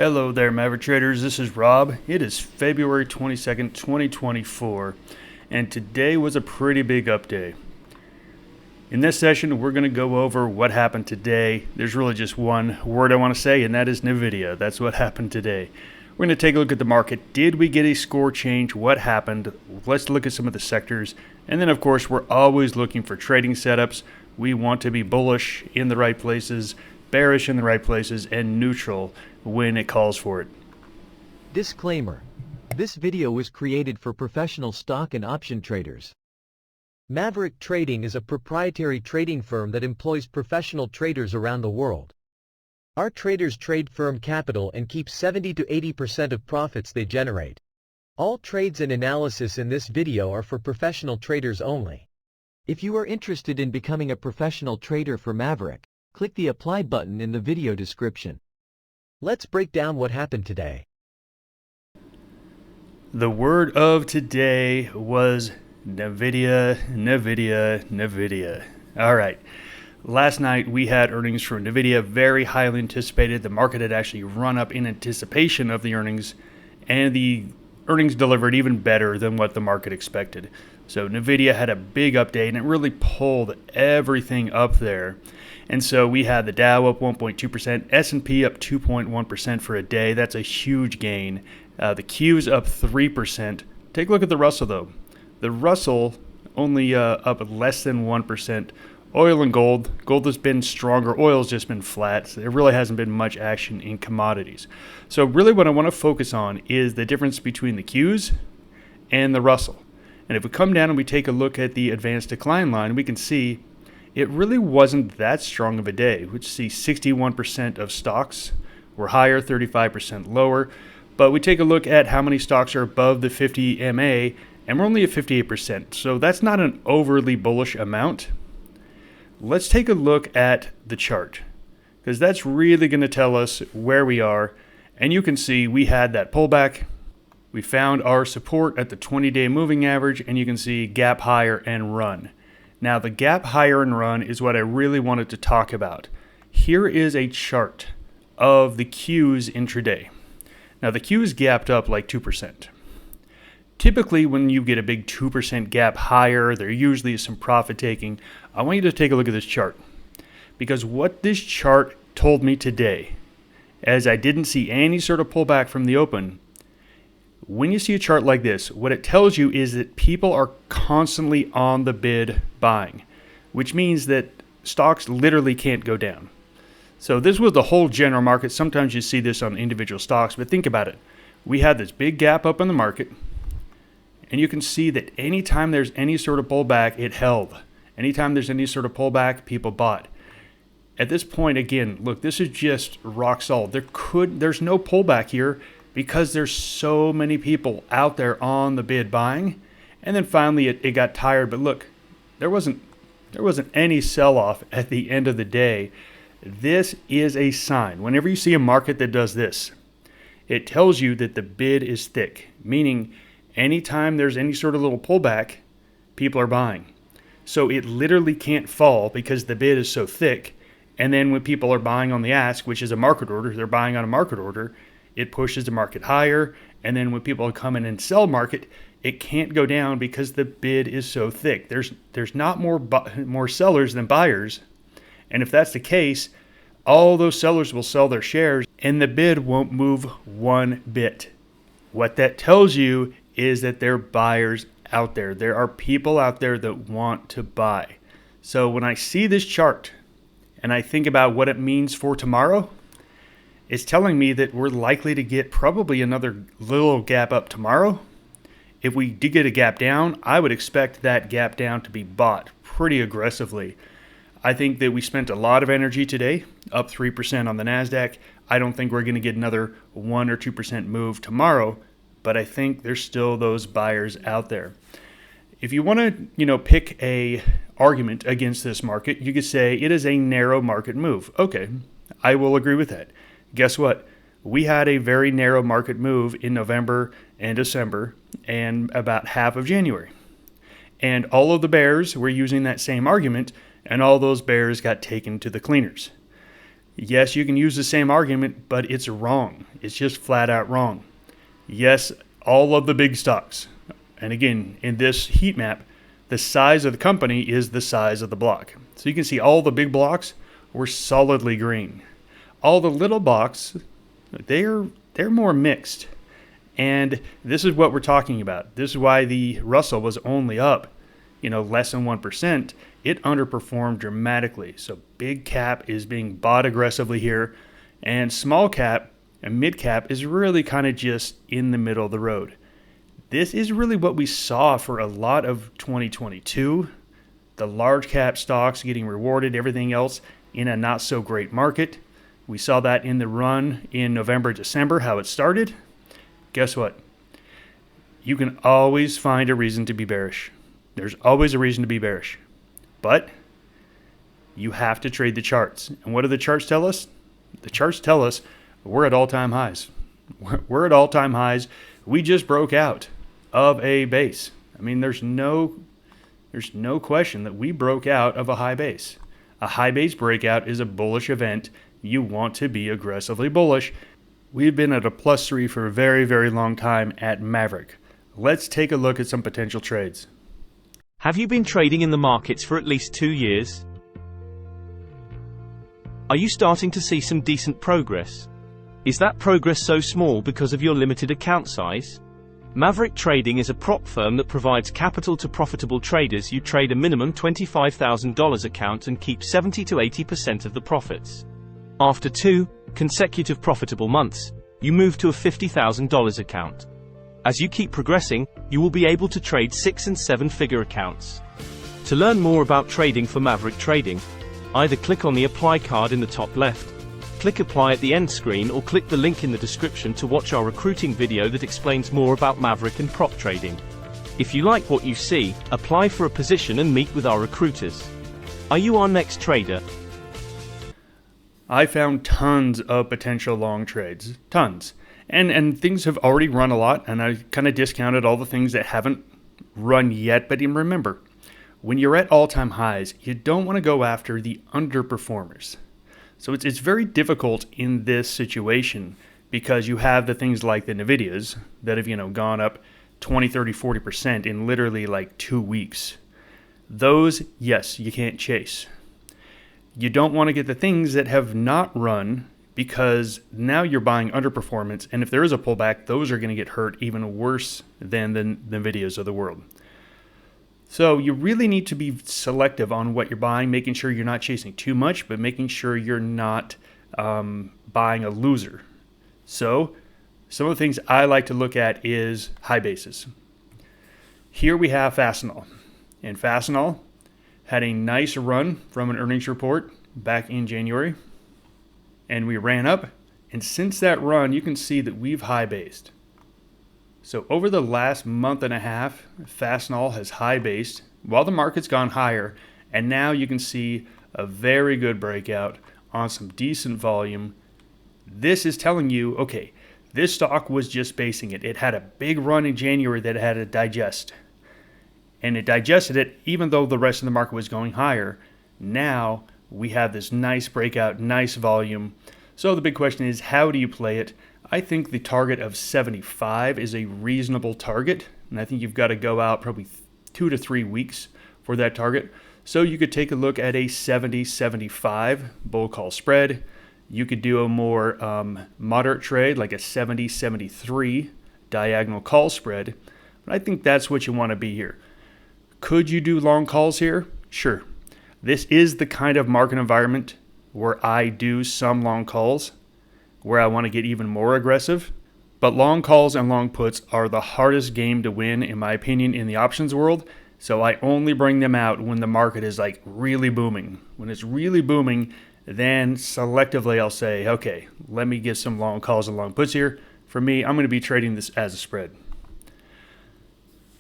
Hello there, Maverick Traders. This is Rob. It is February 22nd, 2024, and today was a pretty big up day. In this session, we're going to go over what happened today. There's really just one word I want to say, and that is NVIDIA. That's what happened today. We're going to take a look at the market. Did we get a score change? What happened? Let's look at some of the sectors. And then, of course, we're always looking for trading setups. We want to be bullish in the right places, bearish in the right places, and neutral when it calls for it. Disclaimer. This video was created for professional stock and option traders. Maverick Trading is a proprietary trading firm that employs professional traders around the world. Our traders trade firm capital and keep 70 to 80% of profits they generate. All trades and analysis in this video are for professional traders only. If you are interested in becoming a professional trader for Maverick, click the apply button in the video description. Let's break down what happened today. The word of today was NVIDIA. All right. Last night we had earnings from NVIDIA, very highly anticipated. The market had actually run up in anticipation of the earnings, and the earnings delivered even better than what the market expected. So NVIDIA had a big update, and it really pulled everything up there. And so we had the Dow up 1.2%, S&P up 2.1% for a day. That's a huge gain. The Q's up 3%. Take a look at the Russell, though. The Russell only up less than 1%. Oil and gold. Gold has been stronger. Oil's just been flat. So there really hasn't been much action in commodities. So really what I want to focus on is the difference between the Q's and the Russell. And if we come down and we take a look at the advanced decline line, we can see it really wasn't that strong of a day. We see 61% of stocks were higher, 35% lower. But we take a look at how many stocks are above the 50 MA, and we're only at 58%. So that's not an overly bullish amount. Let's take a look at the chart, because that's really going to tell us where we are. And you can see we had that pullback. We found our support at the 20-day moving average, and you can see gap higher and run. Now, the gap higher and run is what I really wanted to talk about. Here is a chart of the Qs intraday. Now, the Qs gapped up like 2%. Typically, when you get a big 2% gap higher, there usually is some profit taking. I want you to take a look at this chart, because what this chart told me today, as I didn't see any sort of pullback from the open, when you see a chart like this, what it tells you is that people are constantly on the bid buying, which means that stocks literally can't go down. So this was the whole general market. Sometimes you see this on individual stocks, but think about it. We had this big gap up in the market, and you can see that anytime there's any sort of pullback, it held. Anytime there's any sort of pullback, people bought. At this point, again, look, this is just rock solid. There's no pullback here, because there's so many people out there on the bid buying. And then finally it got tired. But look, there wasn't any sell-off at the end of the day. This is a sign. Whenever you see a market that does this, it tells you that the bid is thick, meaning anytime there's any sort of little pullback, people are buying. So it literally can't fall because the bid is so thick. And then when people are buying on the ask, which is a market order, they're buying on a market order, it pushes the market higher. And then when people come in and sell market, it can't go down because the bid is so thick. There's not more sellers than buyers. And if that's the case, all those sellers will sell their shares and the bid won't move one bit. What that tells you is that there are buyers out there. There are people out there that want to buy. So when I see this chart and I think about what it means for tomorrow, it's telling me that we're likely to get probably another little gap up tomorrow. If we did get a gap down, I would expect that gap down to be bought pretty aggressively. I think that we spent a lot of energy today, up 3% on the NASDAQ. I don't think we're going to get another 1 or 2% move tomorrow, but I think there's still those buyers out there. If you want to, pick a argument against this market, you could say it is a narrow market move. Okay, I will agree with that. Guess what? We had a very narrow market move in November and December and about half of January. And all of the bears were using that same argument, and all those bears got taken to the cleaners. Yes, you can use the same argument, but it's wrong. It's just flat out wrong. Yes, all of the big stocks. And again, in this heat map, the size of the company is the size of the block. So you can see all the big blocks were solidly green. All the little blocks, they're more mixed. And this is what we're talking about. This is why the Russell was only up, less than 1%. It underperformed dramatically. So big cap is being bought aggressively here, and small cap and mid cap is really kind of just in the middle of the road. This is really what we saw for a lot of 2022. The large cap stocks getting rewarded, everything else in a not so great market. We saw that in the run in November, December, how it started. Guess what? You can always find a reason to be bearish. There's always a reason to be bearish. But you have to trade the charts. And what do the charts tell us? The charts tell us we're at all-time highs. We're at all-time highs. We just broke out of a base. I mean, there's no question that we broke out of a high base. A high base breakout is a bullish event. You want to be aggressively bullish. We've been at a +3 for a very, very long time at Maverick. Let's take a look at some potential trades. Have you been trading in the markets for at least 2 years? Are you starting to see some decent progress? Is that progress so small because of your limited account size? Maverick Trading is a prop firm that provides capital to profitable traders. You trade a minimum $25,000 account and keep 70 to 80% of the profits. After 2 consecutive profitable months, you move to a $50,000 account. As you keep progressing, you will be able to trade 6- and 7-figure accounts. To learn more about trading for Maverick Trading, either click on the Apply card in the top left, click Apply at the end screen, or click the link in the description to watch our recruiting video that explains more about Maverick and prop trading. If you like what you see, apply for a position and meet with our recruiters. Are you our next trader? I found tons of potential long trades. Tons. And things have already run a lot, and I kind of discounted all the things that haven't run yet. But remember, when you're at all-time highs, you don't want to go after the underperformers. So it's very difficult in this situation because you have the things like the Nvidias that have gone up 20, 30, 40% in literally like 2 weeks. Those, yes, you can't chase. You don't want to get the things that have not run, because now you're buying underperformance, and if there is a pullback, those are going to get hurt even worse than the Nvidias of the world. So you really need to be selective on what you're buying, making sure you're not chasing too much, but making sure you're not buying a loser. So some of the things I like to look at is high bases. Here we have Fastenal, and Fastenal had a nice run from an earnings report back in January. And we ran up, and since that run, you can see that we've high based. So over the last month and a half, Fastenal has high based while the market's gone higher, and now you can see a very good breakout on some decent volume. This is telling you, okay, this stock was just basing it. It had a big run in January that it had to digest, and it digested it even though the rest of the market was going higher. Now we have this nice breakout, nice volume. So the big question is, how do you play it? I think the target of 75 is a reasonable target, and I think you've got to go out probably 2 to 3 weeks for that target. So you could take a look at a 70-75 bull call spread. You could do a more moderate trade, like a 70-73 diagonal call spread. But I think that's what you want to be here. Could you do long calls here? Sure. This is the kind of market environment where I do some long calls, where I want to get even more aggressive. But long calls and long puts are the hardest game to win, in my opinion, in the options world. So I only bring them out when the market is like really booming. When it's really booming, then selectively I'll say, okay, let me get some long calls and long puts here. For me, I'm going to be trading this as a spread.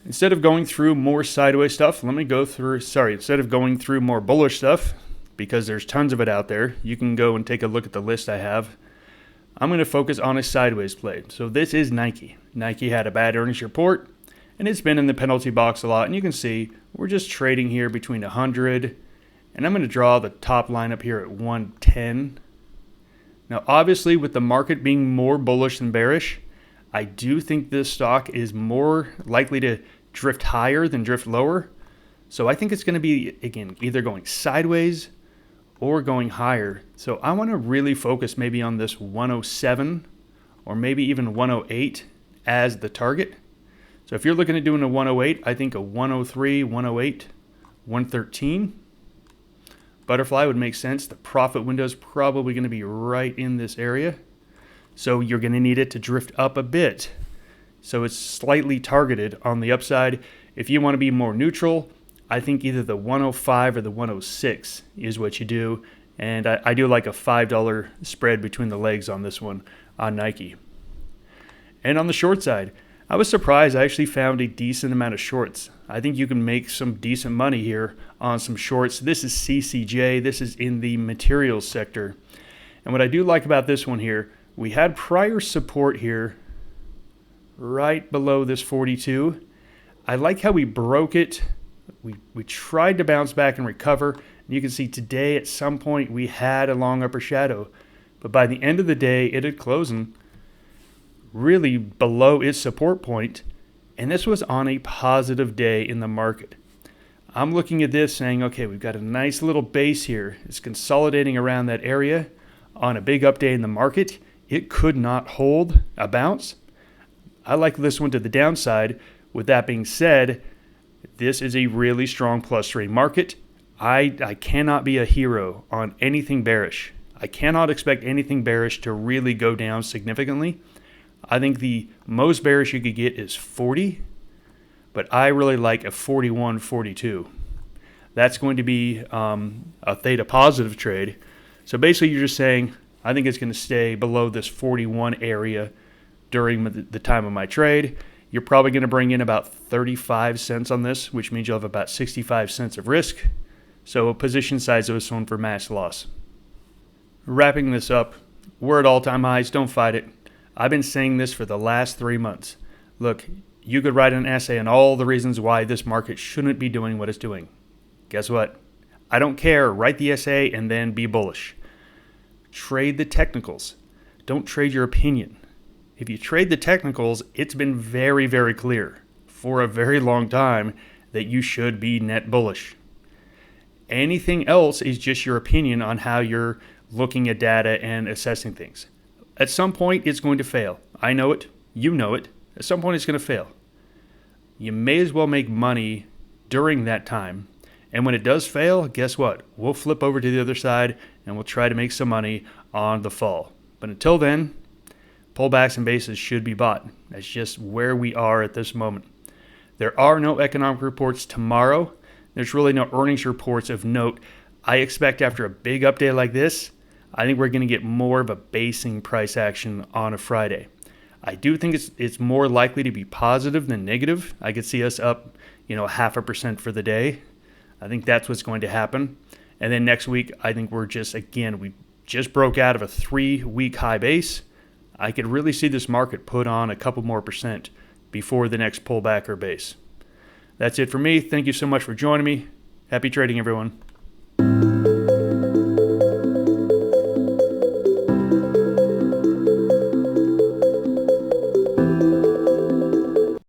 Instead of going through more sideways stuff, instead of going through more bullish stuff, because there's tons of it out there, you can go and take a look at the list I have. I'm going to focus on a sideways play. So this is Nike. Nike had a bad earnings report, and it's been in the penalty box a lot. And you can see we're just trading here between 100, and I'm going to draw the top line up here at 110. Now, obviously, with the market being more bullish than bearish, I do think this stock is more likely to drift higher than drift lower. So I think it's going to be, again, either going sideways or going higher. So I want to really focus maybe on this 107 or maybe even 108 as the target. So if you're looking at doing a 108, I think a 103, 108, 113 butterfly would make sense. The profit window is probably going to be right in this area. So you're going to need it to drift up a bit. So it's slightly targeted on the upside. If you want to be more neutral, I think either the 105 or the 106 is what you do. And I do like a $5 spread between the legs on this one on Nike. And on the short side, I was surprised I actually found a decent amount of shorts. I think you can make some decent money here on some shorts. This is CCJ. This is in the materials sector. And what I do like about this one here, we had prior support here right below this 42. I like how we broke it. We tried to bounce back and recover. And you can see today at some point we had a long upper shadow. But by the end of the day, it had closing really below its support point. And this was on a positive day in the market. I'm looking at this saying, okay, we've got a nice little base here. It's consolidating around that area on a big up day in the market. It could not hold a bounce. I like this one to the downside. With that being said, this is a really strong plus trade market. I cannot be a hero on anything bearish. I cannot expect anything bearish to really go down significantly. I think the most bearish you could get is 40, but I really like a 41, 42. That's going to be a theta positive trade. So basically you're just saying, I think it's going to stay below this 41 area during the time of my trade. You're probably going to bring in about 35 cents on this, which means you'll have about 65 cents of risk. So a position size of this one for max loss. Wrapping this up, we're at all-time highs. Don't fight it. I've been saying this for the last 3 months. Look, you could write an essay on all the reasons why this market shouldn't be doing what it's doing. Guess what? I don't care. Write the essay and then be bullish. Trade the technicals. Don't trade your opinion. If you trade the technicals, it's been very, very clear for a very long time that you should be net bullish. Anything else is just your opinion on how you're looking at data and assessing things. At some point, it's going to fail. I know it. You know it. At some point, it's going to fail. You may as well make money during that time. And when it does fail, guess what? We'll flip over to the other side and we'll try to make some money on the fall. But until then, pullbacks and bases should be bought. That's just where we are at this moment. There are no economic reports tomorrow. There's really no earnings reports of note. I expect after a big update like this, I think we're going to get more of a basing price action on a Friday. I do think it's more likely to be positive than negative. I could see us up, 0.5% for the day. I think that's what's going to happen. And then next week, I think we just broke out of a 3-week high base. I could really see this market put on a couple more percent before the next pullback or base. That's it for me. Thank you so much for joining me. Happy trading, everyone.